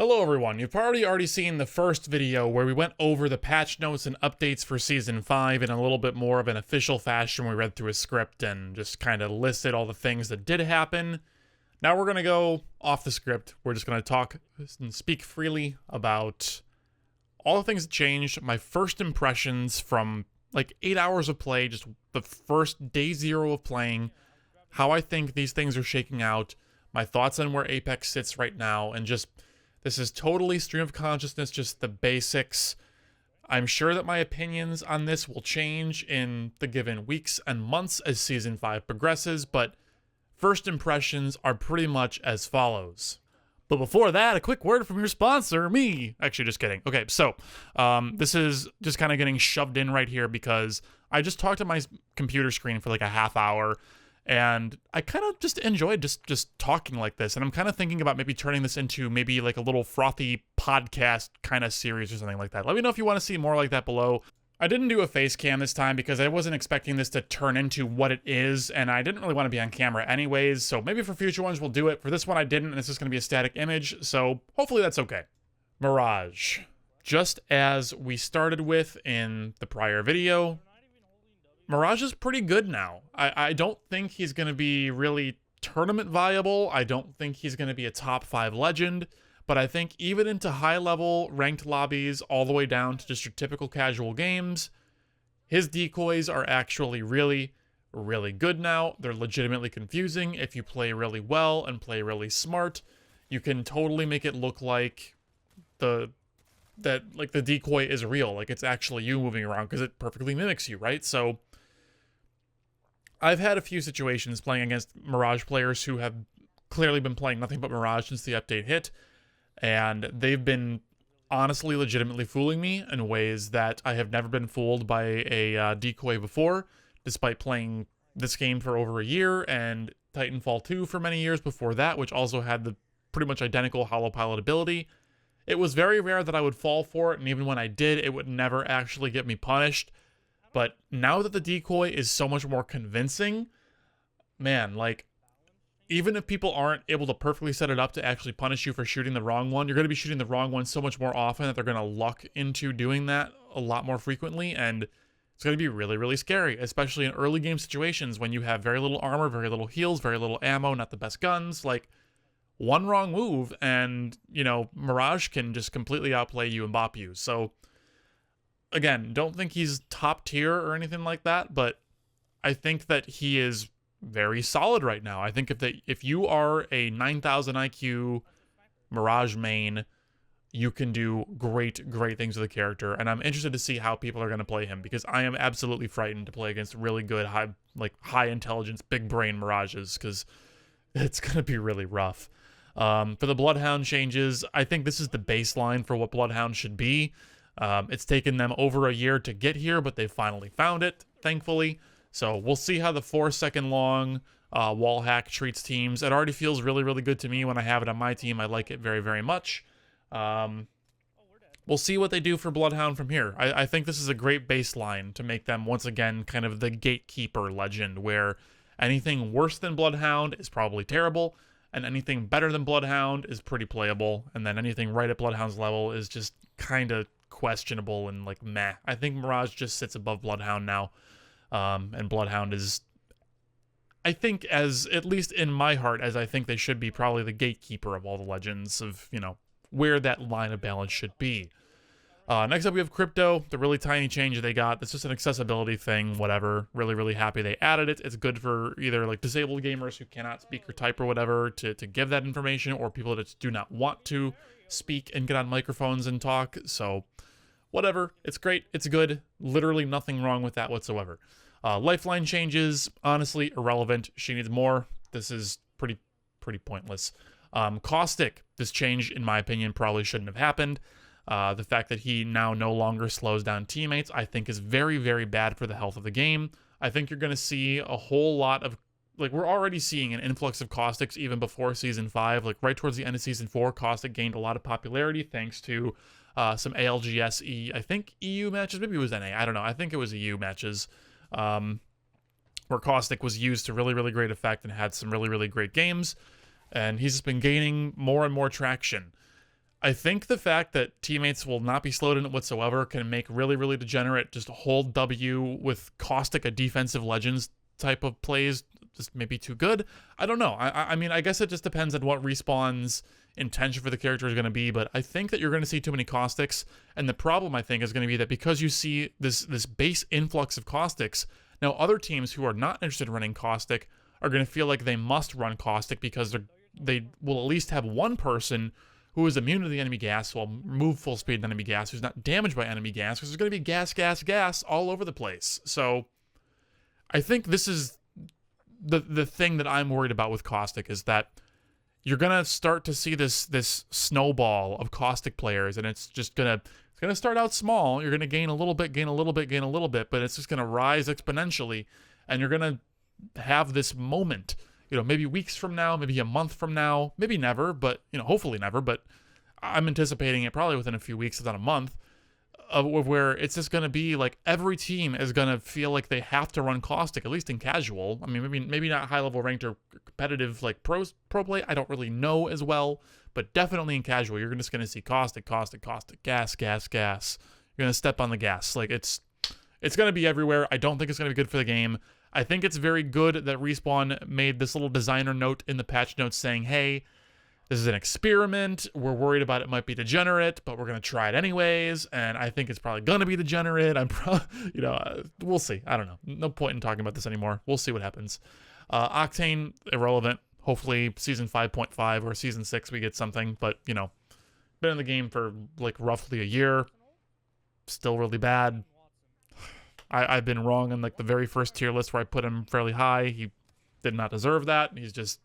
Hello everyone, you've probably already seen the first video where we went over the patch notes and updates for Season 5 in a little bit more of an official fashion. We read through a script and just kind of listed all the things that did happen. Now we're going to go off the script. We're just going to talk and speak freely about all the things that changed, my first impressions from like 8 hours of play, just the first day zero of playing, how I think these things are shaking out, my thoughts on where Apex sits right now, and just... this is totally stream of consciousness, just the basics. I'm sure that my opinions on this will change in the given weeks and months as Season 5 progresses, but first impressions are pretty much as follows. But before that, a quick word from your sponsor, me. Actually, just kidding. Okay, so this is just kind of getting shoved in right here because I just talked to my computer screen for like a half hour, and I kind of just enjoyed just talking like this. And I'm kind of thinking about maybe turning this into maybe like a little frothy podcast kind of series or something like that. Let me know if you want to see more like that below. I didn't do a face cam this time because I wasn't expecting this to turn into what it is, and I didn't really want to be on camera anyways, so maybe for future ones we'll do it. For this one I didn't, and it's just going to be a static image, so hopefully that's okay. Mirage. Just as we started with in the prior video, Mirage is pretty good now. I don't think he's going to be really tournament viable. I don't think he's going to be a top 5 legend. But I think even into high-level ranked lobbies, all the way down to just your typical casual games, his decoys are actually really, really good now. They're legitimately confusing. If you play really well and play really smart, you can totally make it look like the decoy is real. Like it's actually you moving around because it perfectly mimics you, right? So I've had a few situations playing against Mirage players who have clearly been playing nothing but Mirage since the update hit, and they've been honestly legitimately fooling me in ways that I have never been fooled by a decoy before, despite playing this game for over a year and Titanfall 2 for many years before that, which also had the pretty much identical hollow pilot ability. It was very rare that I would fall for it, and even when I did, it would never actually get me punished. But now that the decoy is so much more convincing, man, like, even if people aren't able to perfectly set it up to actually punish you for shooting the wrong one, you're going to be shooting the wrong one so much more often that they're going to luck into doing that a lot more frequently, and it's going to be really, really scary, especially in early game situations when you have very little armor, very little heals, very little ammo, not the best guns. Like, one wrong move and, you know, Mirage can just completely outplay you and bop you. So again, don't think he's top tier or anything like that, but I think that he is very solid right now. I think if you are a 9,000 IQ Mirage main, you can do great things with the character, and I'm interested to see how people are going to play him, because I am absolutely frightened to play against really good, high intelligence, big brain Mirages, because it's going to be really rough. For the Bloodhound changes, I think this is the baseline for what Bloodhound should be. It's taken them over a year to get here, but they finally found it, thankfully. So we'll see how the 4-second long wall hack treats teams. It already feels really, really good to me when I have it on my team. I like it very, very much. We'll see what they do for Bloodhound from here. I think this is a great baseline to make them, once again, kind of the gatekeeper legend, where anything worse than Bloodhound is probably terrible, and anything better than Bloodhound is pretty playable, and then anything right at Bloodhound's level is just kind of questionable and like meh. I think Mirage just sits above Bloodhound now. And Bloodhound is, I think, as at least in my heart, as I think they should be, probably the gatekeeper of all the legends of, you know, where that line of balance should be. Next up we have Crypto, the really tiny change they got. It's just an accessibility thing, whatever. Really, really happy they added it. It's good for either like disabled gamers who cannot speak or type or whatever to give that information, or people that do not want to speak and get on microphones and talk. So whatever, it's great, it's good, literally nothing wrong with that whatsoever. Lifeline changes, honestly irrelevant. She needs more. This is pretty pointless. Caustic, this change in my opinion probably shouldn't have happened. The fact that he now no longer slows down teammates, I think, is very, very bad for the health of the game. I think you're going to see a whole lot of, like, we're already seeing an influx of Caustics even before Season 5. Like, right towards the end of Season 4, Caustic gained a lot of popularity thanks to some ALGS, I think, EU matches. Maybe it was NA. I don't know. I think it was EU matches where Caustic was used to really, really great effect and had some really, really great games. And he's just been gaining more and more traction. I think the fact that teammates will not be slowed in it whatsoever can make really, really degenerate, just hold W with Caustic, a defensive Legends type of plays, just maybe too good. I don't know. I mean, I guess it just depends on what Respawn's intention for the character is going to be, but I think that you're going to see too many Caustics, and the problem, I think, is going to be that because you see this base influx of Caustics, now other teams who are not interested in running Caustic are going to feel like they must run Caustic because they will at least have one person who is immune to the enemy gas, will move full speed enemy gas, who's not damaged by enemy gas, because there's going to be gas all over the place. So I think this is the thing that I'm worried about with Caustic, is that you're going to start to see this snowball of Caustic players, and it's going to start out small. You're going to gain a little bit, but it's just going to rise exponentially, and you're going to have this moment, maybe weeks from now, maybe a month from now, maybe never, but, hopefully never, but I'm anticipating it probably within a few weeks, if not a month, of where it's just going to be like every team is going to feel like they have to run Caustic, at least in casual. I mean, maybe not high-level ranked or competitive like pro play, I don't really know as well, but definitely in casual, you're just going to see Caustic, gas. You're going to step on the gas. Like, it's going to be everywhere. I don't think it's going to be good for the game. I think it's very good that Respawn made this little designer note in the patch notes saying, hey, this is an experiment. We're worried about it might be degenerate, but we're going to try it anyways. And I think it's probably going to be degenerate. I'm probably, we'll see. I don't know. No point in talking about this anymore. We'll see what happens. Octane, irrelevant. Hopefully season 5.5 or season 6 we get something. But, been in the game for like roughly a year. Still really bad. I've been wrong on like the very first tier list where I put him fairly high. He did not deserve that. He's just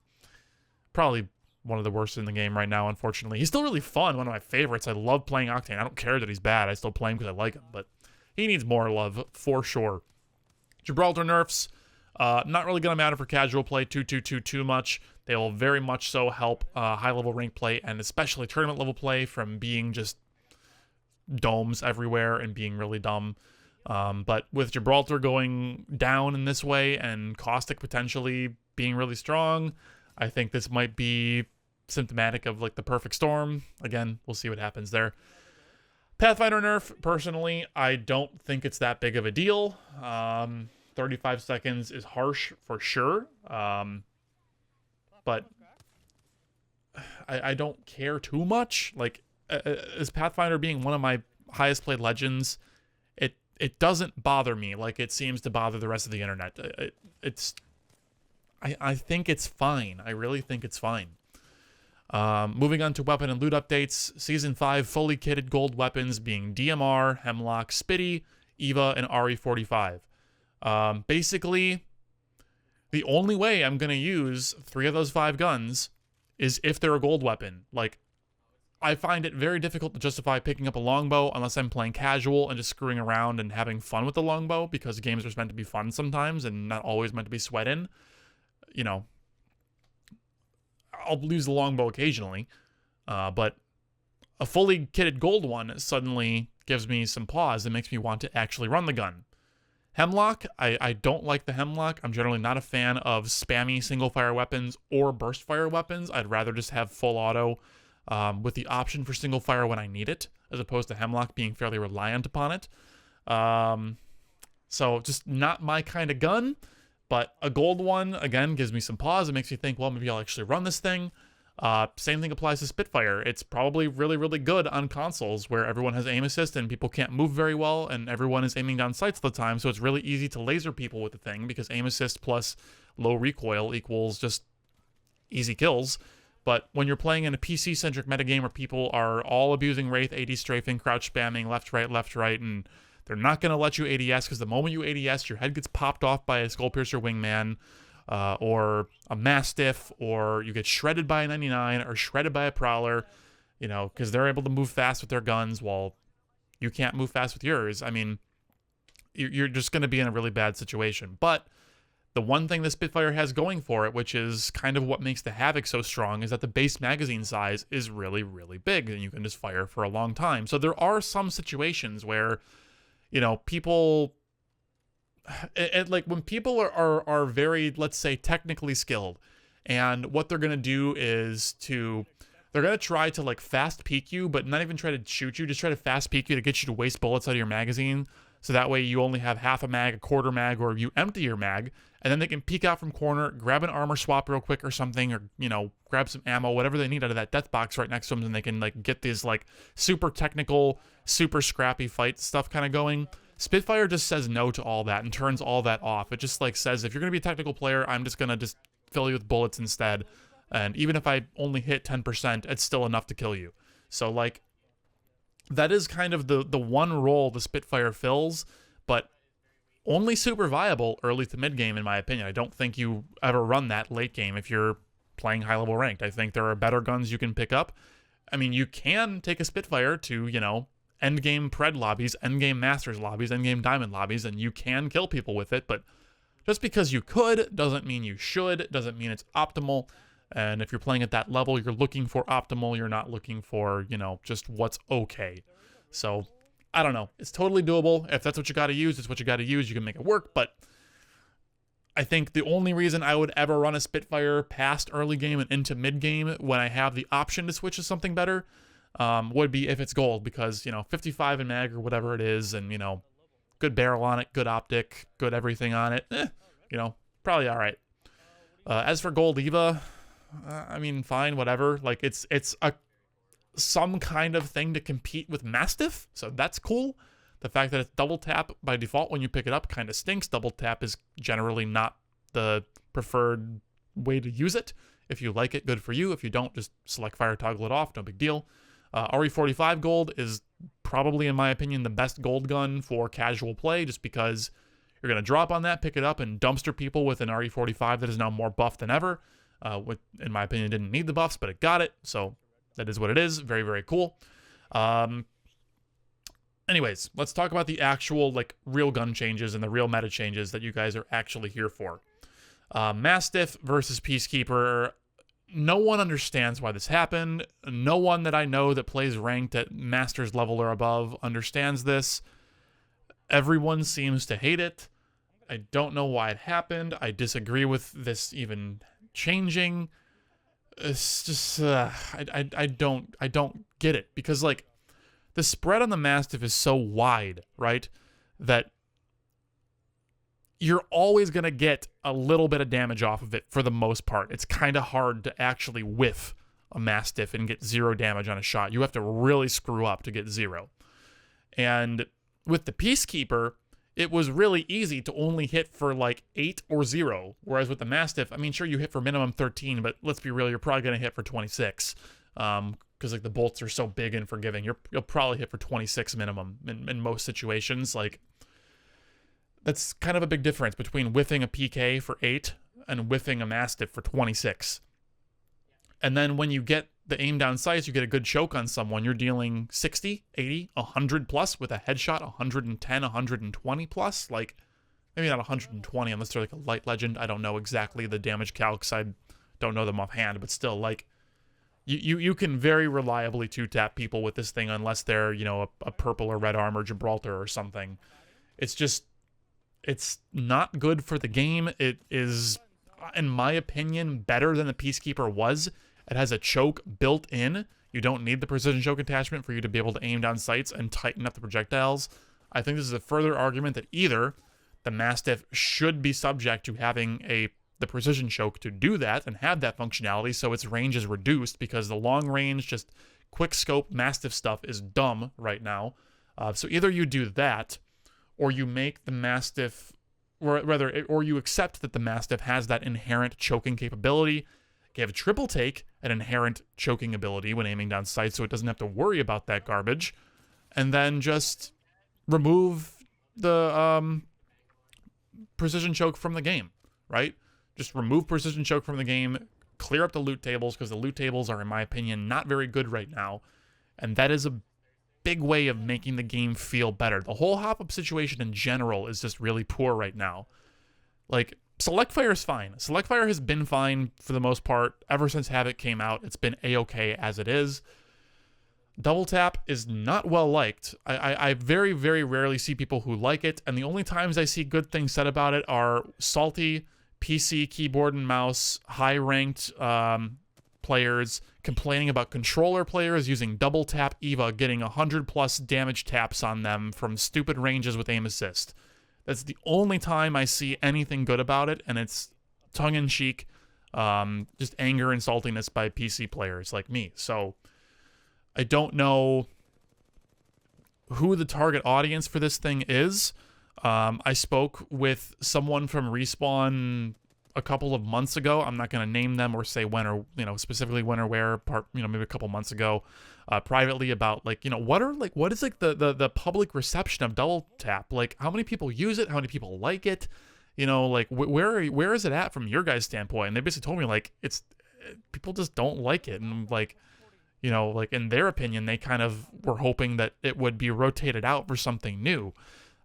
probably one of the worst in the game right now, unfortunately. He's still really fun, one of my favorites. I love playing Octane. I don't care that he's bad. I still play him because I like him, but he needs more love for sure. Gibraltar nerfs, not really going to matter for casual play too much. They will very much so help high-level rank play and especially tournament-level play from being just domes everywhere and being really dumb. But with Gibraltar going down in this way and Caustic potentially being really strong, I think this might be symptomatic of like the perfect storm. Again, we'll see what happens there. Pathfinder Nerf, personally, I don't think it's that big of a deal. 35 seconds is harsh for sure. But I don't care too much. Like, as Pathfinder being one of my highest played legends, it doesn't bother me like it seems to bother the rest of the internet. I think it's fine. I really think it's fine. Moving on to weapon and loot updates. Season 5 fully kitted gold weapons being DMR, Hemlock, Spitty, Eva, and RE45. Basically, the only way I'm going to use 3 of those 5 guns is if they're a gold weapon. Like, I find it very difficult to justify picking up a longbow unless I'm playing casual and just screwing around and having fun with the longbow, because games are meant to be fun sometimes and not always meant to be sweat in. I'll use the longbow occasionally, but a fully kitted gold one suddenly gives me some pause and makes me want to actually run the gun. Hemlock, I don't like the Hemlock. I'm generally not a fan of spammy single-fire weapons or burst-fire weapons. I'd rather just have full auto with the option for single-fire when I need it, as opposed to Hemlock being fairly reliant upon it. So just not my kind of gun, but a gold one, again, gives me some pause. It makes me think, well, maybe I'll actually run this thing. Same thing applies to Spitfire. It's probably really, really good on consoles where everyone has aim assist and people can't move very well and everyone is aiming down sights all the time, so it's really easy to laser people with the thing because aim assist plus low recoil equals just easy kills. But when you're playing in a PC-centric metagame where people are all abusing Wraith, AD strafing, crouch spamming, left, right, and they're not going to let you ADS because the moment you ADS, your head gets popped off by a Skullpiercer Wingman, or a Mastiff, or you get shredded by a 99, or shredded by a Prowler, because they're able to move fast with their guns while you can't move fast with yours. I mean, you're just going to be in a really bad situation. But the one thing the Spitfire has going for it, which is kind of what makes the Havoc so strong, is that the base magazine size is really, really big, and you can just fire for a long time. So there are some situations where, people... like when people are very, let's say, technically skilled, and what they're going to do is they're they're going to try to like fast peek you, but not even try to shoot you, just try to fast peek you to get you to waste bullets out of your magazine. So that way you only have half a mag, a quarter mag, or you empty your mag, and then they can peek out from corner, grab an armor swap real quick or something, or, you know, grab some ammo, whatever they need out of that death box right next to them, and they can like get these like super technical, super scrappy fight stuff kind of going. Spitfire just says no to all that and turns all that off. It just like says, if you're going to be a technical player, I'm just going to just fill you with bullets instead. And even if I only hit 10%, it's still enough to kill you. So like, that is kind of the one role the Spitfire fills, but only super viable early to mid game, in my opinion. I don't think you ever run that late game if you're playing high level ranked. I think there are better guns you can pick up. I mean, you can take a Spitfire to, you know, end game Pred lobbies, end game Masters lobbies, end game Diamond lobbies, and you can kill people with it, but just because you could doesn't mean you should, doesn't mean it's optimal. And if you're playing at that level, you're looking for optimal. You're not looking for, you know, just what's okay. So, I don't know. It's totally doable. If that's what you got to use, it's what you got to use. You can make it work. But I think the only reason I would ever run a Spitfire past early game and into mid game when I have the option to switch to something better would be if it's gold. Because, you know, 55 in mag or whatever it is, and, you know, good barrel on it, good optic, good everything on it. You know, probably all right. As for gold Eva, I mean, fine, whatever. Like, it's some kind of thing to compete with Mastiff, so that's cool. The fact that it's double tap by default when you pick it up kind of stinks. Double tap is generally not the preferred way to use it. If you like it, good for you. If you don't, just select fire, toggle it off, no big deal. RE45 gold is probably, in my opinion, the best gold gun for casual play, just because you're going to drop on that, pick it up, and dumpster people with an RE45 that is now more buffed than ever. In my opinion, didn't need the buffs, but it got it, so that is what it is. Very, very cool. Anyways, let's talk about the actual, like, real gun changes and the real meta changes that you guys are actually here for. Mastiff versus Peacekeeper. No one understands why this happened. No one that I know that plays ranked at Masters level or above understands this. Everyone seems to hate it. I don't know why it happened. I disagree with this even changing. It's just I don't get it, because like the spread on the Mastiff is so wide, right, that you're always going to get a little bit of damage off of it for the most part. It's kind of hard to actually whiff a Mastiff and get 0 damage on a shot. You have to really screw up to get 0. And with the Peacekeeper, it was really easy to only hit for like 8 or 0. Whereas with the Mastiff, I mean, sure, you hit for minimum 13, but let's be real, you're probably going to hit for 26. Because like the bolts are so big and forgiving. You'll probably hit for 26 minimum in most situations. Like, that's kind of a big difference between whiffing a PK for 8 and whiffing a Mastiff for 26. And then when you get the aim down sights, you get a good choke on someone, you're dealing 60, 80, 100 plus with a headshot, 110, 120 plus. Like, maybe not 120 unless they're like a light legend. I don't know exactly the damage calcs. I don't know them offhand, but still, like, you can very reliably 2-tap people with this thing unless they're, you know, a purple or red armor Gibraltar or something. It's just, it's not good for the game. It is, in my opinion, better than the Peacekeeper was. It has a choke built in. You don't need the precision choke attachment for you to be able to aim down sights and tighten up the projectiles. I think this is a further argument that either the Mastiff should be subject to having the precision choke to do that and have that functionality, so its range is reduced, because the long range, just quick scope Mastiff stuff is dumb right now. So either you do that, or you make the Mastiff, or you accept that the Mastiff has that inherent choking capability. Give triple take an inherent choking ability when aiming down sights, so it doesn't have to worry about that garbage, and then just remove the precision choke from the game, right? Just remove precision choke from the game, clear up the loot tables, because the loot tables are, in my opinion, not very good right now, and that is a big way of making the game feel better. The whole hop-up situation in general is just really poor right now. Like, Select Fire is fine. Select Fire has been fine for the most part. Ever since Havoc came out, it's been A-okay as it is. Double tap is not well liked. I very, very rarely see people who like it, and the only times I see good things said about it are salty PC keyboard and mouse, high-ranked players complaining about controller players using double tap Eva getting 100+ damage taps on them from stupid ranges with aim assist. That's the only time I see anything good about it, and it's tongue-in-cheek, just anger and saltiness by PC players like me. So I don't know who the target audience for this thing is. I spoke with someone from Respawn a couple of months ago. I'm not going to name them or say when or, specifically when or where, maybe a couple months ago, privately about what is the public reception of double tap? Like, how many people use it? How many people like it? Where is it at from your guys' standpoint? And they basically told me it's people just don't like it. And in their opinion, they kind of were hoping that it would be rotated out for something new.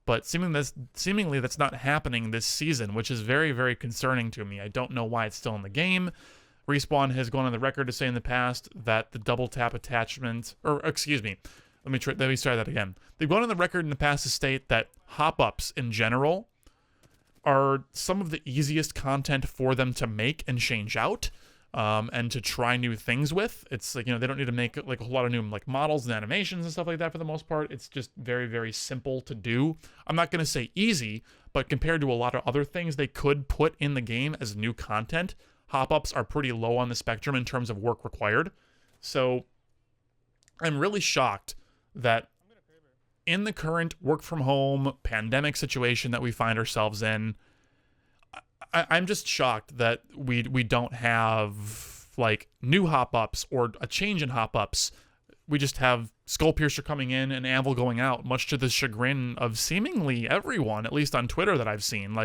But seemingly that's not happening this season, which is very, very concerning to me. I don't know why it's still in the game. Respawn has gone on the record to say in the past that the double tap attachment, let me start that again. They've gone on the record in the past to state that hop-ups in general are some of the easiest content for them to make and change out. And to try new things with. It's they don't need to make a whole lot of new models and animations and stuff like that for the most part. It's just very, very simple to do. I'm not going to say easy, but compared to a lot of other things they could put in the game as new content, hop-ups are pretty low on the spectrum in terms of work required. So I'm really shocked that in the current work-from-home pandemic situation that we find ourselves in, I'm just shocked that we don't have new hop-ups or a change in hop-ups. We just have Skullpiercer coming in and Anvil going out, much to the chagrin of seemingly everyone, at least on Twitter that I've seen.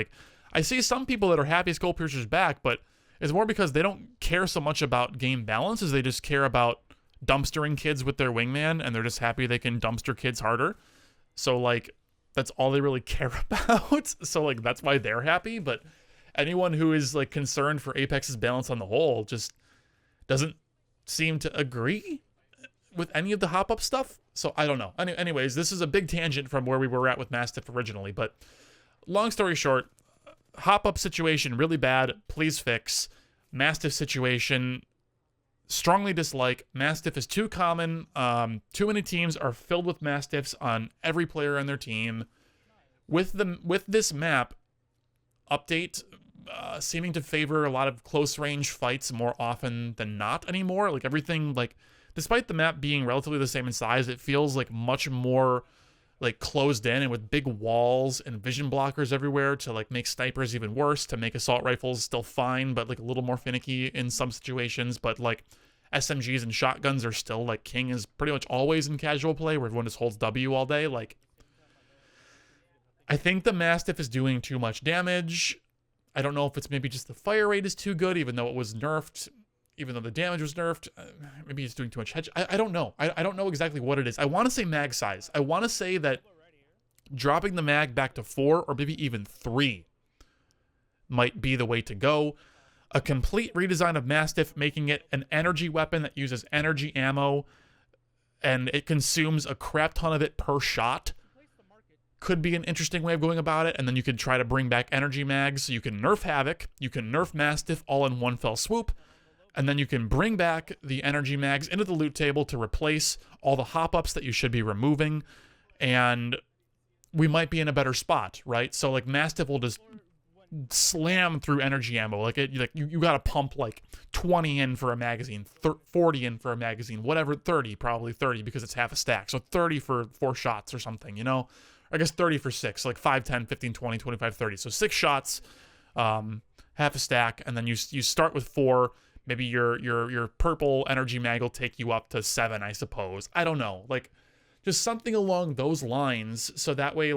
I see some people that are happy Skullpiercer's back, but it's more because they don't care so much about game balance as they just care about dumpstering kids with their Wingman, and they're just happy they can dumpster kids harder. So that's all they really care about. So that's why they're happy, but anyone who is concerned for Apex's balance on the whole just doesn't seem to agree with any of the hop-up stuff. So I don't know. Anyways, this is a big tangent from where we were at with Mastiff originally, but long story short, hop-up situation really bad. Please fix. Mastiff situation, strongly dislike. Mastiff is too common. Too many teams are filled with Mastiffs on every player on their team. With this map update seeming to favor a lot of close range fights more often than not anymore. Everything, despite the map being relatively the same in size, it feels much more closed in and with big walls and vision blockers everywhere to make snipers even worse, to make assault rifles still fine but a little more finicky in some situations. But SMGs and shotguns are still king is pretty much always in casual play where everyone just holds W all day. I think the Mastiff is doing too much damage. I don't know if it's maybe just the fire rate is too good, even though it was nerfed, even though the damage was nerfed. Maybe it's doing too much hedge. I don't know. I don't know exactly what it is. I want to say mag size. I want to say that dropping the mag back to 4 or maybe even 3 might be the way to go. A complete redesign of Mastiff, making it an energy weapon that uses energy ammo, and it consumes a crap ton of it per shot, could be an interesting way of going about it. And then you could try to bring back energy mags, so you can nerf Havoc, you can nerf Mastiff all in one fell swoop, and then you can bring back the energy mags into the loot table to replace all the hop-ups that you should be removing, and we might be in a better spot, right? So Mastiff will just slam through energy ammo. You gotta pump 20 in for a magazine, 40 in for a magazine, whatever, 30, probably 30 because it's half a stack, so 30 for 4 shots or something, I guess 30 for 6, 5, 10, 15, 20, 25, 30. So 6 shots, half a stack, and then you start with 4. Maybe your purple energy mag will take you up to 7, I suppose. I don't know. Just something along those lines, so that way,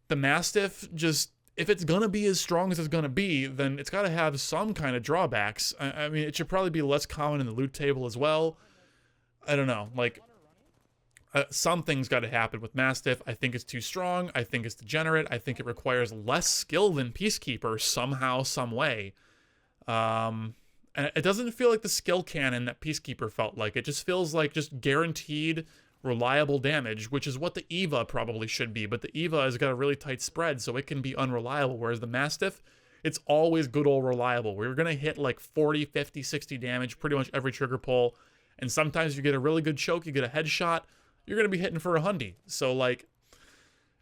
the Mastiff, just, if it's gonna be as strong as it's gonna be, then it's gotta have some kind of drawbacks. I mean, it should probably be less common in the loot table as well. I don't know. Something's got to happen with Mastiff. I think it's too strong. I think it's degenerate. I think it requires less skill than Peacekeeper somehow, some way. And it doesn't feel like the skill cannon that Peacekeeper felt like. It just feels like just guaranteed, reliable damage, which is what the Eva probably should be. But the Eva has got a really tight spread, so it can be unreliable. Whereas the Mastiff, it's always good old reliable. We're going to hit like 40, 50, 60 damage pretty much every trigger pull. And sometimes you get a really good choke, you get a headshot, you're going to be hitting for a hundy. So like,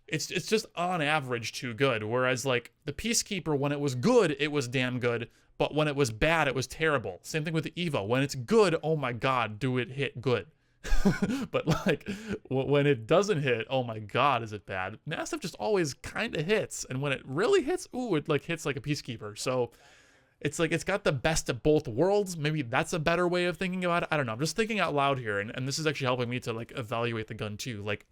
it's just on average too good. Whereas like the Peacekeeper, when it was good, it was damn good. But when it was bad, it was terrible. Same thing with the Evo. When it's good, oh my God, do it hit good. But like when it doesn't hit, oh my God, is it bad? Mastiff just always kind of hits. And when it really hits, ooh, it like hits like a Peacekeeper. So it's like it's got the best of both worlds. Maybe that's a better way of thinking about it. I don't know. I'm just thinking out loud here. And this is actually helping me to like evaluate the gun too. Like,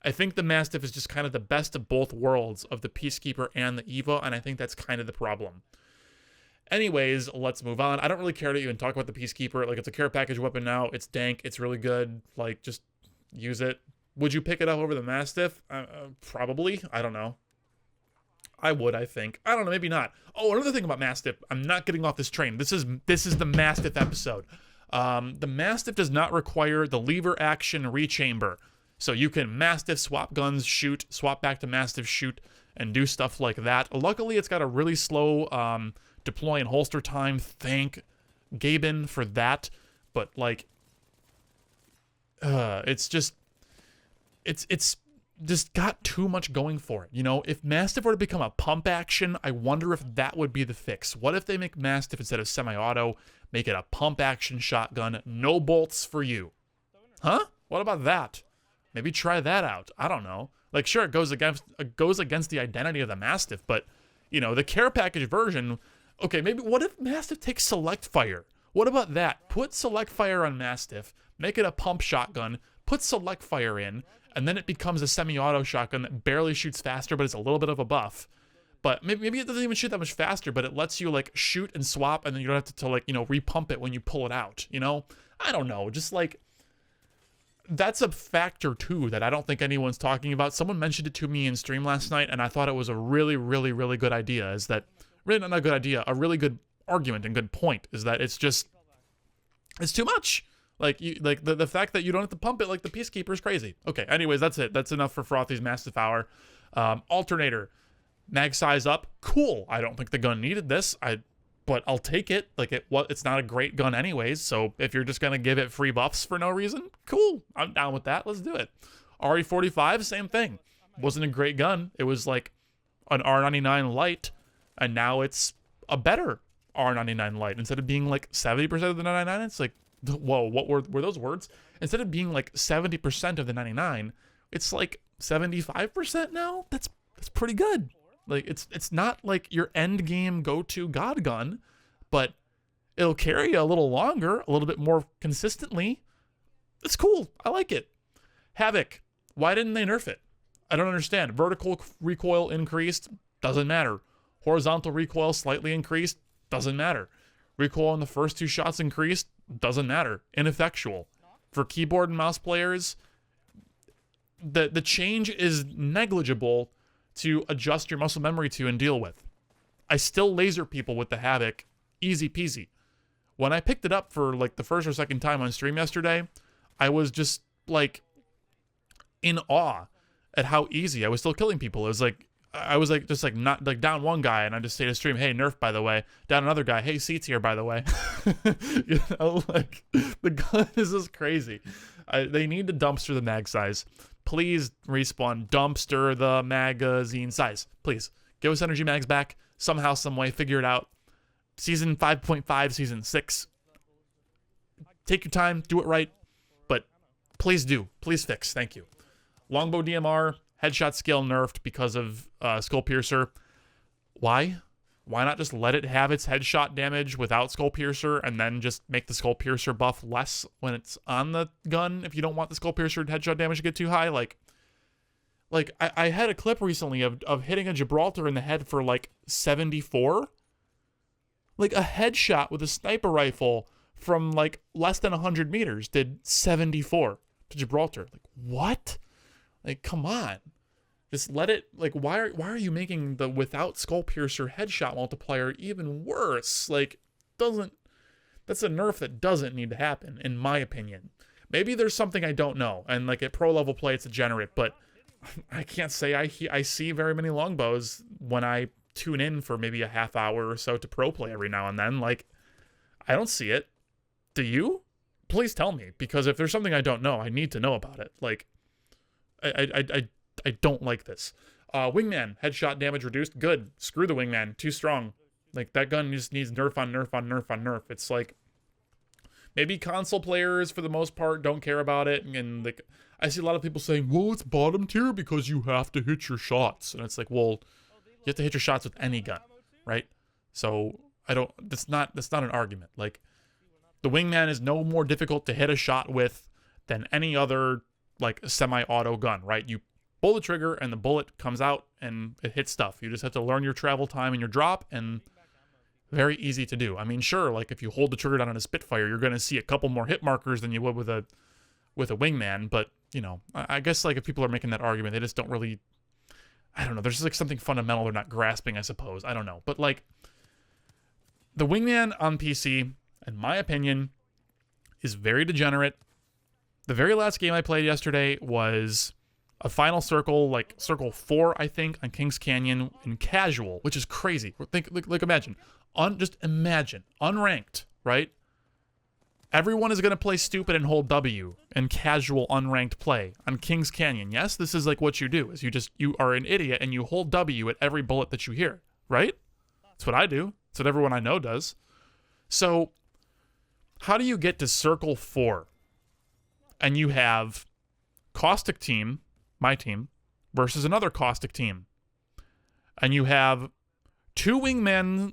I think the Mastiff is just kind of the best of both worlds of the Peacekeeper and the Evo, and I think that's kind of the problem. Anyways, let's move on. I don't really care to even talk about the Peacekeeper. Like, it's a care package weapon now. It's dank. It's really good. Like, just use it. Would you pick it up over the Mastiff? Probably. I don't know. I would, I think. I don't know. Maybe not. Oh, another thing about Mastiff. I'm not getting off this train. This is the Mastiff episode. The Mastiff does not require the lever action rechamber. So you can Mastiff, swap guns, shoot, swap back to Mastiff, shoot, and do stuff like that. Luckily, it's got a really slow deploy and holster time. Thank Gaben for that. But, like, it's just got too much going for it. You know, if Mastiff were to become a pump action, I wonder if that would be the fix. What if they make Mastiff, instead of semi-auto, make it a pump action shotgun? No bolts for you. Huh? What about that? Maybe try that out. I don't know. Like, sure, it goes against the identity of the Mastiff, but, you know, the care package version, okay, maybe what if Mastiff takes select fire? What about that? Put select fire on Mastiff, make it a pump shotgun, put select fire in, and then it becomes a semi-auto shotgun that barely shoots faster, but it's a little bit of a buff. But maybe it doesn't even shoot that much faster, but it lets you, like, shoot and swap, and then you don't have to like, you know, repump it when you pull it out, you know? I don't know, just, like, that's a factor, too, that I don't think anyone's talking about. Someone mentioned it to me in stream last night, and I thought it was a really, really, really good idea, is that, really not a good idea, a really good argument and good point, is that it's just, it's too much. Like, the fact that you don't have to pump it like the Peacekeeper is crazy. Okay, anyways, that's it. That's enough for Frothy's Mastiff Hour. Alternator, mag size up, cool. I don't think the gun needed this, but I'll take it. Like, it's not a great gun anyways, so if you're just gonna give it free buffs for no reason, cool. I'm down with that. Let's do it. RE45, same thing. Wasn't a great gun. It was like an R99 light, and now it's a better R99 light. Instead of being like 70% of the 99, it's like, whoa, what were those words? Instead of being like 70% of the 99, it's like 75% now. That's pretty good. Like, it's not like your end game go-to god gun, but it'll carry you a little longer, a little bit more consistently. It's cool. I like it. Havoc. Why didn't they nerf it? I don't understand. Vertical recoil increased. Doesn't matter. Horizontal recoil slightly increased. Doesn't matter. Recoil on the first two shots increased. Doesn't matter. Ineffectual. For keyboard and mouse players, the change is negligible to adjust your muscle memory to and deal with. I still laser people with the Havoc, easy peasy. When I picked it up for like the first or second time on stream yesterday, I was just like in awe at how easy I was still killing people. It was like, I was like, just like not like down one guy and I just say to stream, hey, nerf, by the way. Down another guy, hey, seats here, by the way. You know, like, the gun is just crazy. They need to dumpster the mag size. Please respawn dumpster the magazine size. Please give us energy mags back somehow, some way. Figure it out. Season 5.5, season 6. Take your time, do it right, but please do. Please fix. Thank you. Longbow DMR, headshot scale nerfed because of Skullpiercer. Why? Why not just let it have its headshot damage without Skullpiercer and then just make the Skullpiercer buff less when it's on the gun if you don't want the Skullpiercer headshot damage to get too high? Like I had a clip recently of hitting a Gibraltar in the head for like 74. Like a headshot with a sniper rifle from like less than 100 meters did 74 to Gibraltar. Like, what? Like, come on. Just let it, like, why are you making the without Skullpiercer headshot multiplier even worse? Like, that's a nerf that doesn't need to happen, in my opinion. Maybe there's something I don't know, and like at pro level play it's a degenerate, but I can't say I see very many longbows when I tune in for maybe a half hour or so to pro play every now and then. Like, I don't see it. Do you? Please tell me, because if there's something I don't know, I need to know about it. Like, I don't like this. Wingman, headshot damage reduced. Good. Screw the Wingman. Too strong. Like, that gun just needs nerf on nerf on nerf on nerf. It's like, maybe console players, for the most part, don't care about it. And like, I see a lot of people saying, well, it's bottom tier because you have to hit your shots. And it's like, well, you have to hit your shots with any gun, right? So, that's not an argument. Like, the Wingman is no more difficult to hit a shot with than any other, like, semi-auto gun, right? You pull the trigger and the bullet comes out and it hits stuff. You just have to learn your travel time and your drop, and very easy to do. I mean, sure, like, if you hold the trigger down on a Spitfire, you're going to see a couple more hit markers than you would with a Wingman, but, you know, I guess, like, if people are making that argument, they just don't really, I don't know, there's just, like, something fundamental they're not grasping, I suppose. I don't know. But, like, the Wingman on PC, in my opinion, is very degenerate. The very last game I played yesterday was a final circle, like circle 4, I think, on Kings Canyon in casual, which is crazy. Imagine. Just imagine. Unranked, right? Everyone is going to play stupid and hold W in casual unranked play on Kings Canyon. Yes, this is like what you do, is you are an idiot and you hold W at every bullet that you hear, right? That's what I do. That's what everyone I know does. So, how do you get to circle 4 and you have Caustic team, my team, versus another Caustic team, and you have two wingmans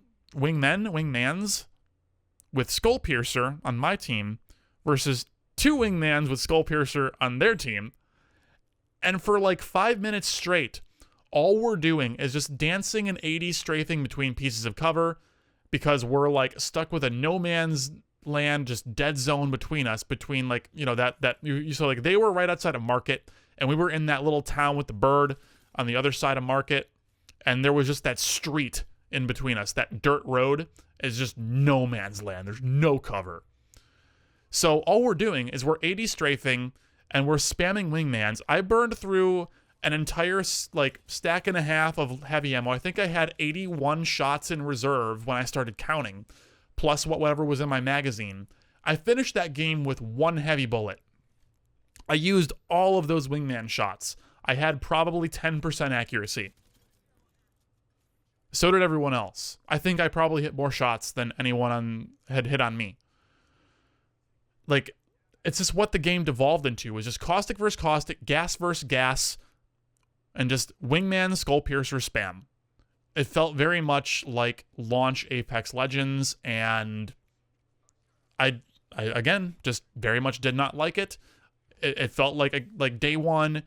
with Skullpiercer on my team versus two wingmans with Skullpiercer on their team, and for like 5 minutes straight, all we're doing is just dancing and 80 strafing between pieces of cover because we're like stuck with a no man's land, just dead zone between us, between like, you know, so like they were right outside of Market and we were in that little town with the bird on the other side of Market, and there was just that street in between us. That dirt road is just no man's land. There's no cover. So all we're doing is we're 80 strafing and we're spamming wingmans. I burned through an entire like stack and a half of heavy ammo. I think I had 81 shots in reserve when I started counting, plus whatever was in my magazine. I finished that game with one heavy bullet. I used all of those wingman shots. I had probably 10% accuracy. So did everyone else. I think I probably hit more shots than anyone had hit on me. Like, it's just what the game devolved into, was just Caustic versus Caustic, gas versus gas, and just wingman Skullpiercer spam. It felt very much like launch Apex Legends, and I again just very much did not like it. It felt like day one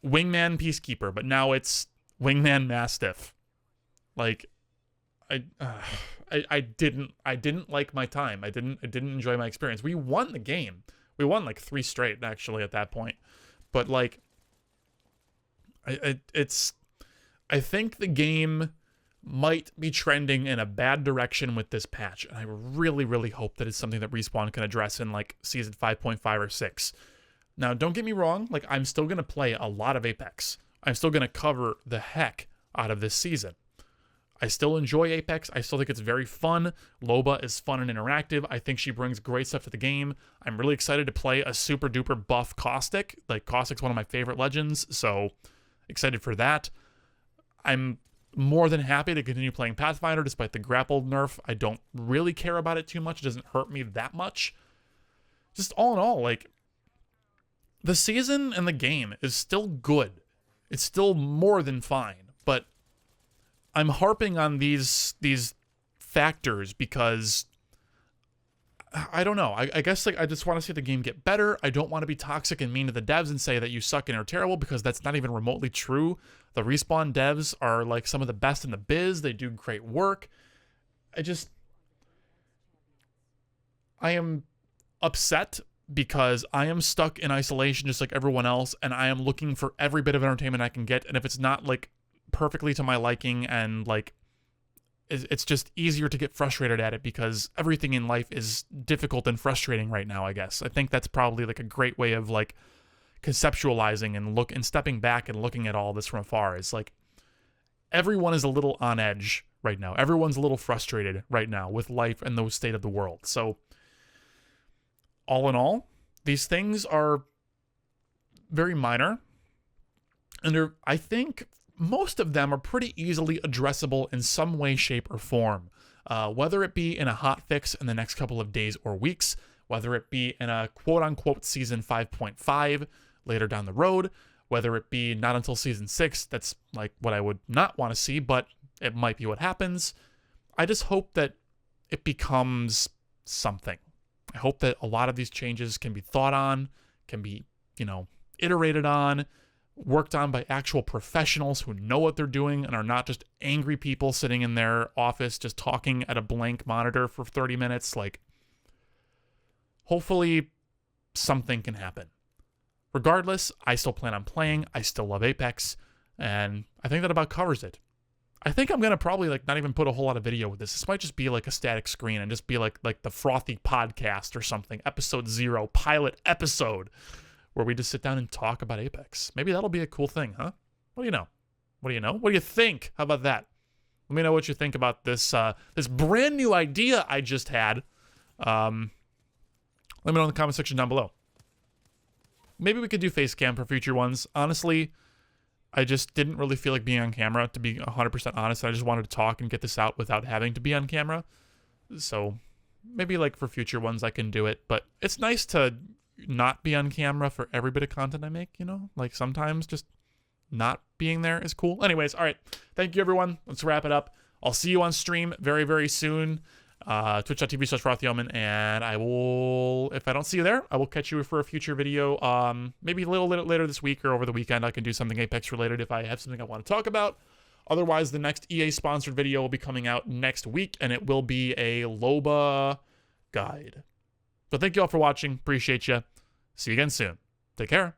wingman Peacekeeper, but now it's wingman Mastiff. Like, I didn't like my time. I didn't enjoy my experience. We won the game. We won like 3 straight actually at that point, but like, I think the game might be trending in a bad direction with this patch, and I really, really hope that it's something that Respawn can address in like season 5.5 or 6. Now, don't get me wrong, like, I'm still going to play a lot of Apex. I'm still going to cover the heck out of this season. I still enjoy Apex. I still think it's very fun. Loba is fun and interactive. I think she brings great stuff to the game. I'm really excited to play a super duper buff Caustic. Like, Caustic's one of my favorite legends, so excited for that. I'm more than happy to continue playing Pathfinder despite the grapple nerf. I don't really care about it too much. It doesn't hurt me that much. Just all in all, like, the season and the game is still good. It's still more than fine, but I'm harping on these factors because I don't know. I guess like I just want to see the game get better. I don't want to be toxic and mean to the devs and say that you suck and are terrible, because that's not even remotely true. The Respawn devs are like some of the best in the biz. They do great work. I am upset because I am stuck in isolation just like everyone else, and I am looking for every bit of entertainment I can get, and if it's not like perfectly to my liking, and like it's just easier to get frustrated at it because everything in life is difficult and frustrating right now, I guess. I think that's probably like a great way of like conceptualizing and stepping back and looking at all this from afar. Is like everyone is a little on edge right now. Everyone's a little frustrated right now with life and the state of the world. So all in all, these things are very minor. And I think most of them are pretty easily addressable in some way, shape, or form. Whether it be in a hot fix in the next couple of days or weeks, whether it be in a quote-unquote Season 5.5 later down the road, whether it be not until Season 6, that's like what I would not want to see, but it might be what happens. I just hope that it becomes something. I hope that a lot of these changes can be thought on, can be, iterated on, worked on by actual professionals who know what they're doing and are not just angry people sitting in their office just talking at a blank monitor for 30 minutes. Like, hopefully something can happen. Regardless, I still plan on playing. I still love Apex, and I think that about covers it. I think I'm going to probably not even put a whole lot of video with this. This might just be like a static screen and just be like the Frothy podcast or something, episode 0, pilot episode, where we just sit down and talk about Apex. Maybe that'll be a cool thing, huh? What do you know? What do you know? What do you think? How about that? Let me know what you think about this this brand new idea I just had. Let me know in the comment section down below. Maybe we could do face cam for future ones. Honestly, I just didn't really feel like being on camera, to be 100% honest. I just wanted to talk and get this out without having to be on camera. So maybe for future ones I can do it. But it's nice to not be on camera for every bit of content I make, sometimes just not being there is cool. Anyways, all right. Thank you, everyone. Let's wrap it up. I'll see you on stream very, very soon. Twitch.tv/FrothyOmen, and I will, if I don't see you there, I will catch you for a future video, maybe a little later this week or over the weekend. I can do something Apex related if I have something I want to talk about. Otherwise, the next EA sponsored video will be coming out next week, and it will be a Loba guide. So thank you all for watching. Appreciate you. See you again soon. Take care.